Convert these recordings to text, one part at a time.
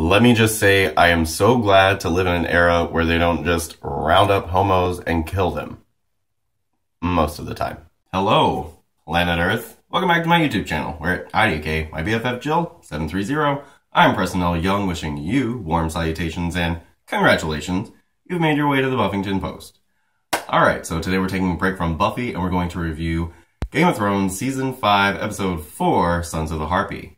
Let me just say, I am so glad to live in an era where they don't just round up homos and kill them. Most of the time. Hello, planet Earth. Welcome back to my YouTube channel, where I, aka my BFF Jill, 730, I'm Preston L. Young, wishing you warm salutations and congratulations, you've made your way to the Buffington Post. Alright, so today we're taking a break from Buffy, and we're going to review Game of Thrones Season 5, Episode 4, Sons of the Harpy.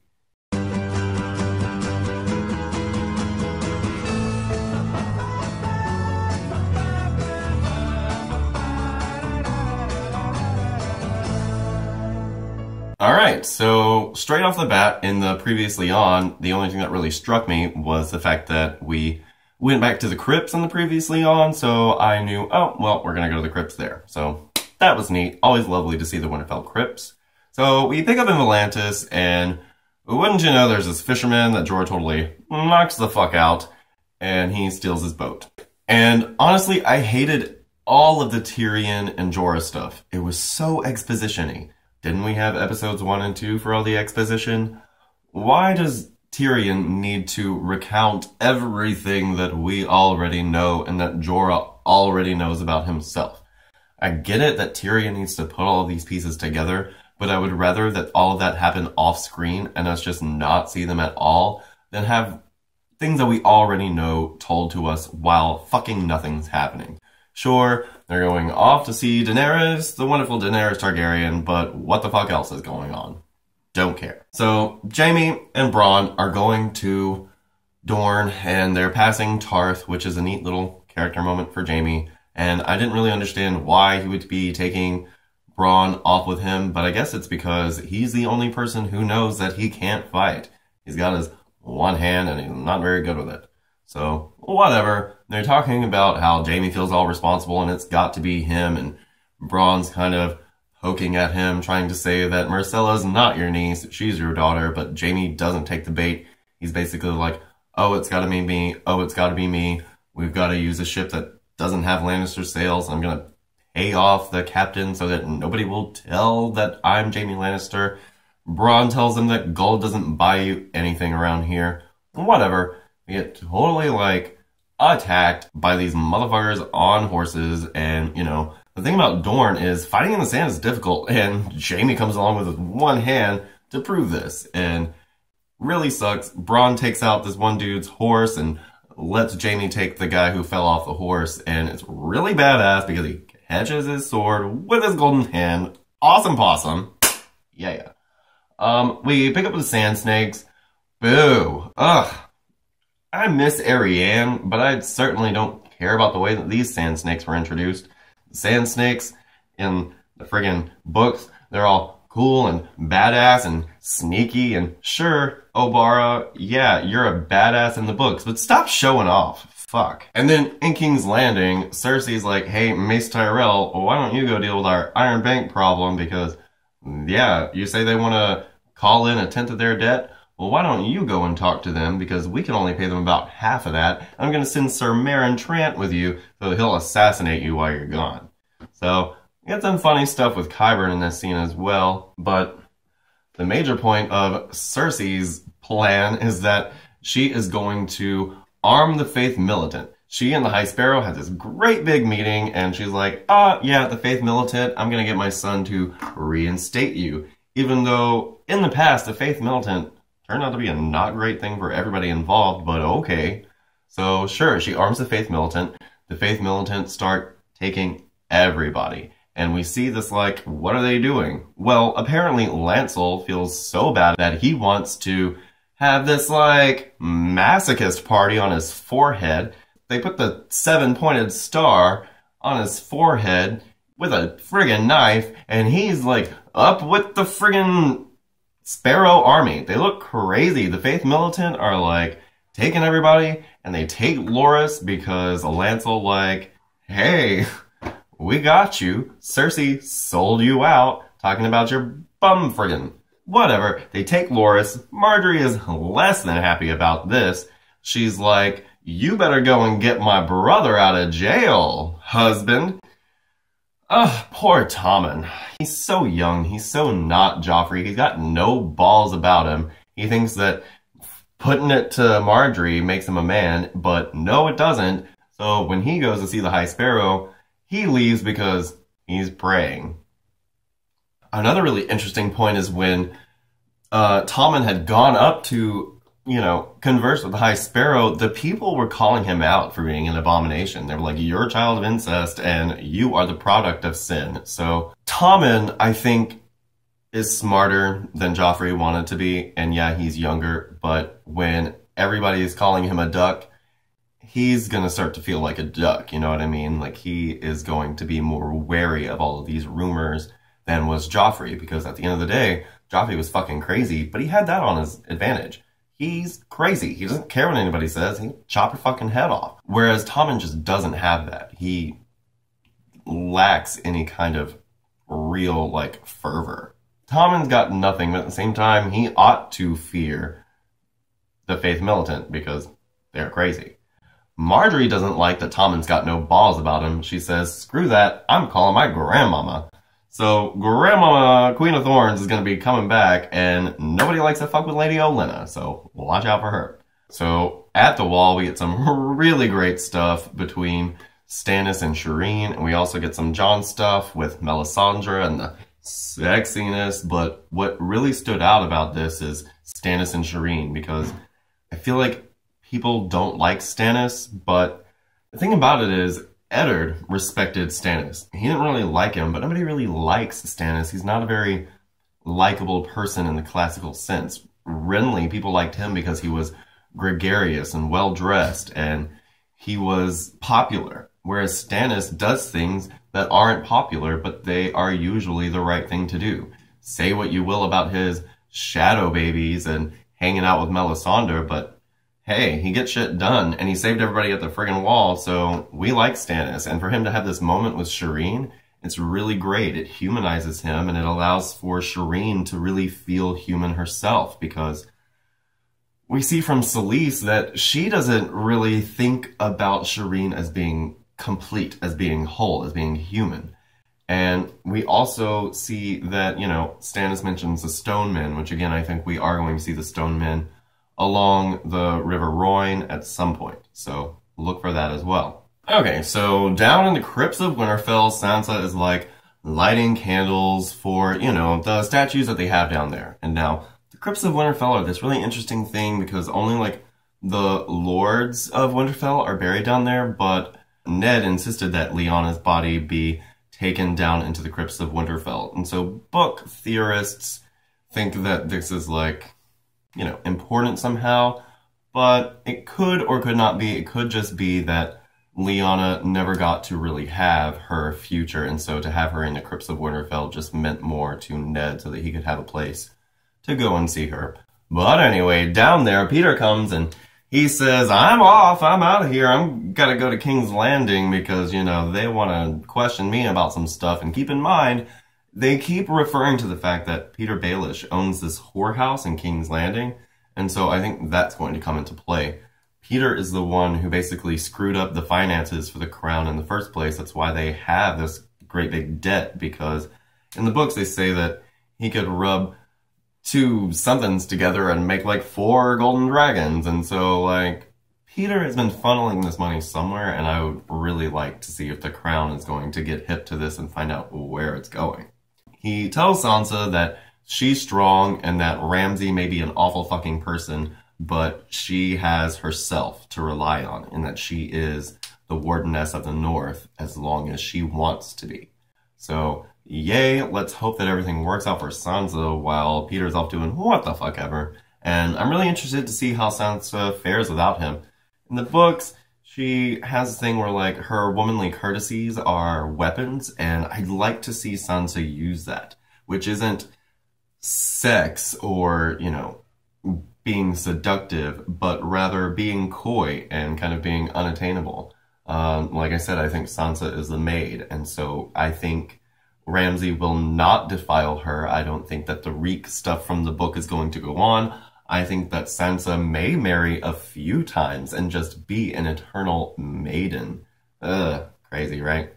Alright, so straight off the bat in the previously on, the only thing that really struck me was the fact that we went back to the crypts on the previously on, so I knew, oh, well, we're gonna go to the crypts there. So that was neat. Always lovely to see the Winterfell crypts. So we pick up in Volantis, and wouldn't you know, there's this fisherman that Jorah totally knocks the fuck out, and he steals his boat. And honestly, I hated all of the Tyrion and Jorah stuff. It was so exposition-y. Didn't we have episodes 1 and 2 for all the exposition? Why does Tyrion need to recount everything that we already know and that Jorah already knows about himself? I get it that Tyrion needs to put all of these pieces together, but I would rather that all of that happen off screen and us just not see them at all than have things that we already know told to us while fucking nothing's happening. Sure, they're going off to see Daenerys, the wonderful Daenerys Targaryen, but what the fuck else is going on? Don't care. So, Jaime and Bronn are going to Dorne, and they're passing Tarth, which is a neat little character moment for Jaime, and I didn't really understand why he would be taking Bronn off with him, but I guess it's because he's the only person who knows that he can't fight. He's got his one hand, and he's not very good with it. So, whatever. They're talking about how Jaime feels all responsible and it's got to be him, and Bronn's kind of poking at him, trying to say that Myrcella's not your niece, she's your daughter, but Jaime doesn't take the bait. He's basically like, oh, it's gotta be me, oh, it's gotta be me. We've gotta use a ship that doesn't have Lannister sails. I'm gonna pay off the captain so that nobody will tell that I'm Jaime Lannister. Bronn tells him that gold doesn't buy you anything around here. Whatever. We get totally, like, attacked by these motherfuckers on horses, and, you know, the thing about Dorne is fighting in the sand is difficult, and Jaime comes along with his one hand to prove this, and really sucks. Bronn takes out this one dude's horse and lets Jaime take the guy who fell off the horse, and it's really badass because he catches his sword with his golden hand. Awesome possum. Yeah. We pick up the sand snakes. Boo. Ugh. I miss Arianne, but I certainly don't care about the way that these sand snakes were introduced. Sand snakes in the friggin' books, they're all cool and badass and sneaky, and sure, Obara, yeah, you're a badass in the books, but stop showing off. Fuck. And then in King's Landing, Cersei's like, hey, Mace Tyrell, why don't you go deal with our Iron Bank problem, because, yeah, you say they want to call in a tenth of their debt? Well, why don't you go and talk to them, because we can only pay them about half of that. I'm going to send Sir Meryn Trant with you, so that he'll assassinate you while you're gone. So, we got some funny stuff with Qyburn in this scene as well, but the major point of Cersei's plan is that she is going to arm the Faith Militant. She and the High Sparrow had this great big meeting, and she's like, yeah, the Faith Militant, I'm going to get my son to reinstate you. Even though, in the past, the Faith Militant turned out to be a not great thing for everybody involved, but okay. So sure, she arms the Faith Militant. The Faith Militant start taking everybody. And we see this like, what are they doing? Well, apparently Lancel feels so bad that he wants to have this like masochist party on his forehead. They put the 7-pointed star on his forehead with a friggin' knife, and he's like up with the friggin' Sparrow army. They look crazy. The Faith Militant are like taking everybody, and they take Loras because Lancel like, hey, we got you. Cersei sold you out, talking about your bum friggin'. Whatever. They take Loras. Marjorie is less than happy about this. She's like, you better go and get my brother out of jail, husband. Ugh, poor Tommen. He's so young. He's so not Joffrey. He's got no balls about him. He thinks that putting it to Marjorie makes him a man, but no, it doesn't. So when he goes to see the High Sparrow, he leaves because he's praying. Another really interesting point is when Tommen had gone up to, converse with the High Sparrow, the people were calling him out for being an abomination. They were like, you're a child of incest and you are the product of sin. So Tommen, I think, is smarter than Joffrey wanted to be. And yeah, he's younger, but when everybody is calling him a duck, he's going to start to feel like a duck, you know what I mean? Like, he is going to be more wary of all of these rumors than was Joffrey, because at the end of the day, Joffrey was fucking crazy, but he had that on his advantage. He's crazy. He doesn't care what anybody says. He'll chop your fucking head off. Whereas Tommen just doesn't have that. He lacks any kind of real, fervor. Tommen's got nothing, but at the same time, he ought to fear the Faith Militant because they're crazy. Marjorie doesn't like that Tommen's got no balls about him. She says, screw that, I'm calling my grandmama. So Grandmama Queen of Thorns is going to be coming back, and nobody likes to fuck with Lady Olenna, so watch out for her. So at the wall, we get some really great stuff between Stannis and Shireen, and we also get some Jon stuff with Melisandre and the sexiness, but what really stood out about this is Stannis and Shireen, because I feel like people don't like Stannis, but the thing about it is Eddard respected Stannis. He didn't really like him, but nobody really likes Stannis. He's not a very likable person in the classical sense. Renly, people liked him because he was gregarious and well-dressed, and he was popular. Whereas Stannis does things that aren't popular, but they are usually the right thing to do. Say what you will about his shadow babies and hanging out with Melisandre, but hey, he gets shit done, and he saved everybody at the friggin' wall, so we like Stannis. And for him to have this moment with Shireen, it's really great. It humanizes him, and it allows for Shireen to really feel human herself, because we see from Selyse that she doesn't really think about Shireen as being complete, as being whole, as being human. And we also see that, Stannis mentions the Stone Men, which again, I think we are going to see the Stone Men along the River Rhoyne at some point. So look for that as well. Okay, so down in the crypts of Winterfell, Sansa is lighting candles for, the statues that they have down there. And now the crypts of Winterfell are this really interesting thing because only the lords of Winterfell are buried down there, but Ned insisted that Lyanna's body be taken down into the crypts of Winterfell. And so book theorists think that this is important somehow, but it could or could not be. It could just be that Lyanna never got to really have her future, and so to have her in the crypts of Winterfell just meant more to Ned so that he could have a place to go and see her. But anyway, down there, Peter comes and he says, I'm off, I'm out of here, I'm gotta go to King's Landing because, they want to question me about some stuff. And keep in mind, they keep referring to the fact that Peter Baelish owns this whorehouse in King's Landing, and so I think that's going to come into play. Peter is the one who basically screwed up the finances for the crown in the first place. That's why they have this great big debt, because in the books they say that he could rub two somethings together and make 4 golden dragons, and so Peter has been funneling this money somewhere, and I would really like to see if the crown is going to get hip to this and find out where it's going. He tells Sansa that she's strong and that Ramsay may be an awful fucking person, but she has herself to rely on, and that she is the Wardeness of the North as long as she wants to be. So, yay, let's hope that everything works out for Sansa while Peter's off doing what the fuck ever. And I'm really interested to see how Sansa fares without him. In the books, she has this thing where her womanly courtesies are weapons, and I'd like to see Sansa use that, which isn't sex or, being seductive, but rather being coy and kind of being unattainable. Like I said, I think Sansa is the maid, and so I think Ramsay will not defile her. I don't think that the Reek stuff from the book is going to go on. I think that Sansa may marry a few times and just be an eternal maiden. Ugh, crazy, right?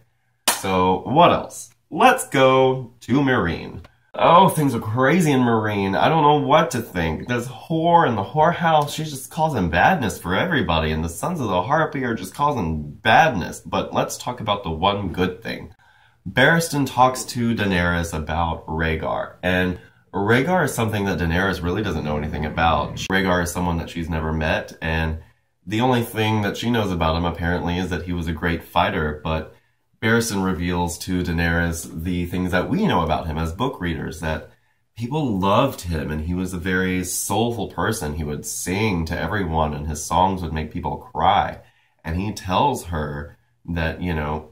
So, what else? Let's go to Meereen. Oh, things are crazy in Marine. I don't know what to think. This whore in the whorehouse, she's just causing badness for everybody, and the Sons of the Harpy are just causing badness. But let's talk about the one good thing. Barristan talks to Daenerys about Rhaegar, and Rhaegar is something that Daenerys really doesn't know anything about. Rhaegar is someone that she's never met, and the only thing that she knows about him apparently is that he was a great fighter, but Barristan reveals to Daenerys the things that we know about him as book readers, that people loved him and he was a very soulful person. He would sing to everyone and his songs would make people cry. And he tells her that, you know,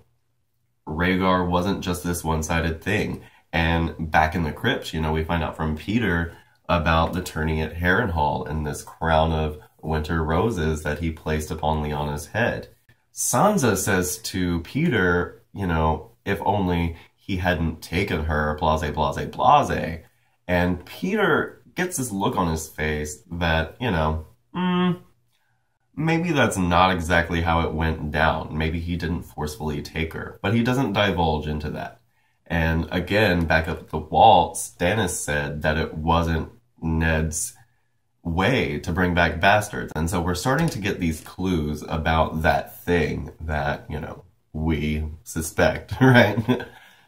Rhaegar wasn't just this one-sided thing. And back in the crypt, you know, we find out from Peter about the tourney at Harrenhal and this crown of winter roses that he placed upon Lyanna's head. Sansa says to Peter, you know, if only he hadn't taken her, blase, blase, blase. And Peter gets this look on his face that, you know, maybe that's not exactly how it went down. Maybe he didn't forcefully take her, but he doesn't divulge into that. And again, back up at the wall, Stannis said that it wasn't Ned's way to bring back bastards. And so we're starting to get these clues about that thing that, you know, we suspect, right?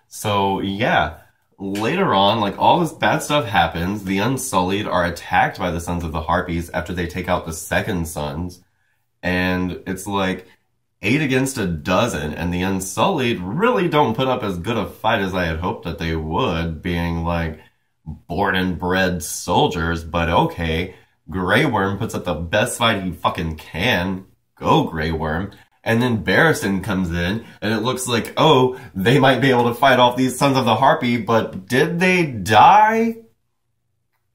So yeah, later on, like, all this bad stuff happens. The Unsullied are attacked by the Sons of the Harpies after they take out the second Sons. And it's like 8 against a dozen, and the Unsullied really don't put up as good a fight as I had hoped that they would, being like born and bred soldiers, but okay. Grey Worm puts up the best fight he fucking can. Go, Grey Worm. And then Barristan comes in, and it looks like, oh, they might be able to fight off these Sons of the Harpy, but did they die?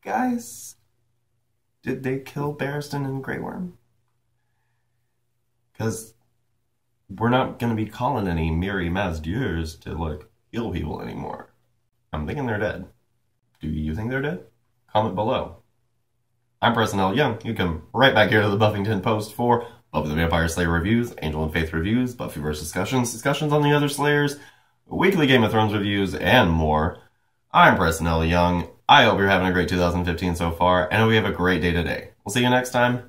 Guys? Did they kill Barristan and Grey Worm? Because we're not going to be calling any Mirri Maz Dieux to, like, heal people anymore. I'm thinking they're dead. Do you think they're dead? Comment below. I'm Preston L. Young. You come right back here to the Buffington Post for Buffy the Vampire Slayer reviews, Angel and Faith reviews, Buffyverse discussions, discussions on the other Slayers, weekly Game of Thrones reviews, and more. I'm Preston L. Young. I hope you're having a great 2015 so far, and I hope you have a great day today. We'll see you next time.